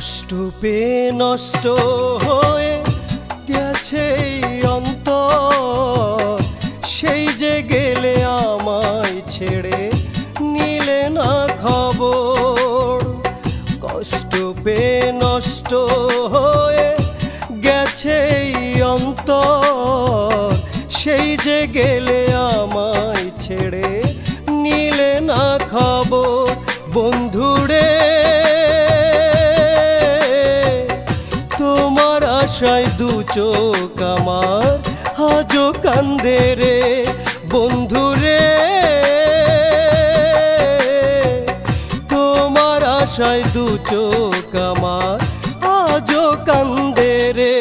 কষ্ট পেয়ে নষ্ট হয়ে গেছে অন্তর, সেই যে গেলে আমায় ছেড়ে নিলে না খবর। কষ্ট পেয়ে নষ্ট হয়ে গেছে অন্তর, সেই যে গেলে আমায় ছেড়ে নিলে না খবর। বন্ধুরে তোমার আশায় দু চোখ আমার আজও কান্দে রে। বন্ধুরে তোমার আশায় দু চোখ আমার আজও কান্দে রে।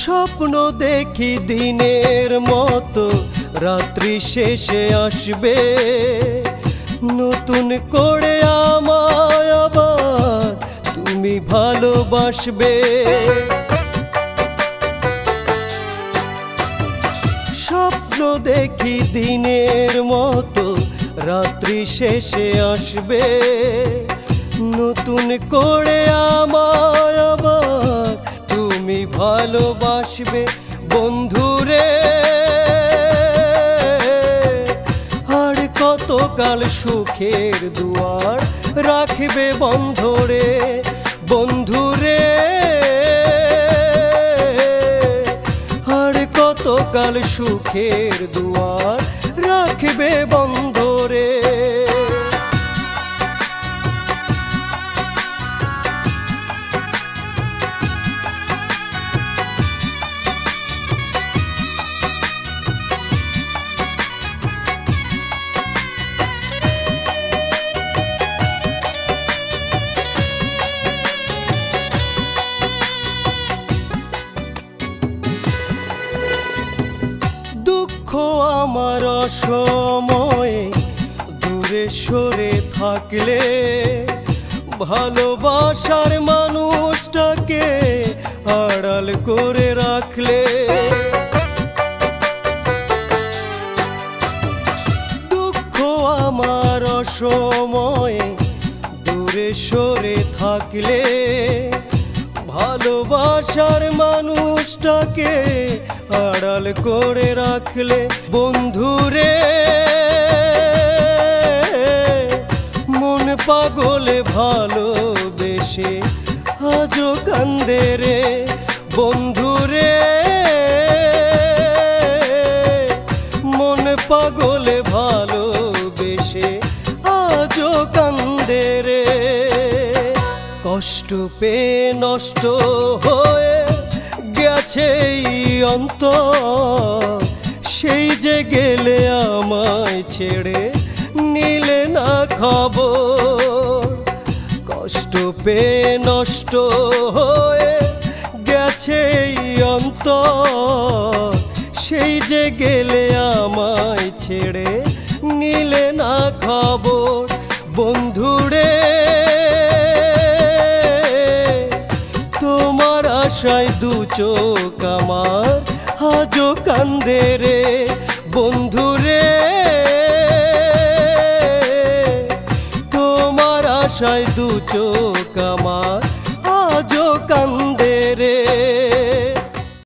স্বপ্ন দেখি দিনের মতো রাত্রি শেষে আসবে, নতুন করে আমায় আবার তুমি ভালোবাসবে। স্বপ্ন দেখি দিনের মতো রাত্রি শেষে আসবে, নতুন করে আমায় আবার তুমি ভালোবাসবে। বন্ধুরে আর কতকাল সুখের দুয়ার রাখবে বন্ধ রে। বন্ধুরে আর কতকাল সুখের দুয়ার রাখবে বন্ধ রে। আমার অসময়ে দূরে সরে থাকলে, ভালোবাসার মানুষটাকে আড়াল করে রাখলে। দুঃখ আমার অসময়ে দূরে সরে থাকলে, ভালোবাসার মানুষটাকে আড়াল করে রাখলে। বন্ধুরে মন পাগলে ভালোবেসে আজও কান্দে রে। বন্ধুরে মন পাগলে ভালোবেসে আজও কান্দে রে। কষ্ট পেয়ে নষ্ট হয়ে গেছে অন্তর, সেই যে গেলে আমায় ছেড়ে নিলে না খবর। কষ্ট পেয়ে নষ্ট হয়ে গেছে অন্তর, সেই যে গেলে আমায় ছেড়ে নিলে না খবর। বন্ধুরে তোমার আশায় দু চোখ আমার আজও কান্দে রে। বন্ধুরে তোমার আশায় দু চোখ আমার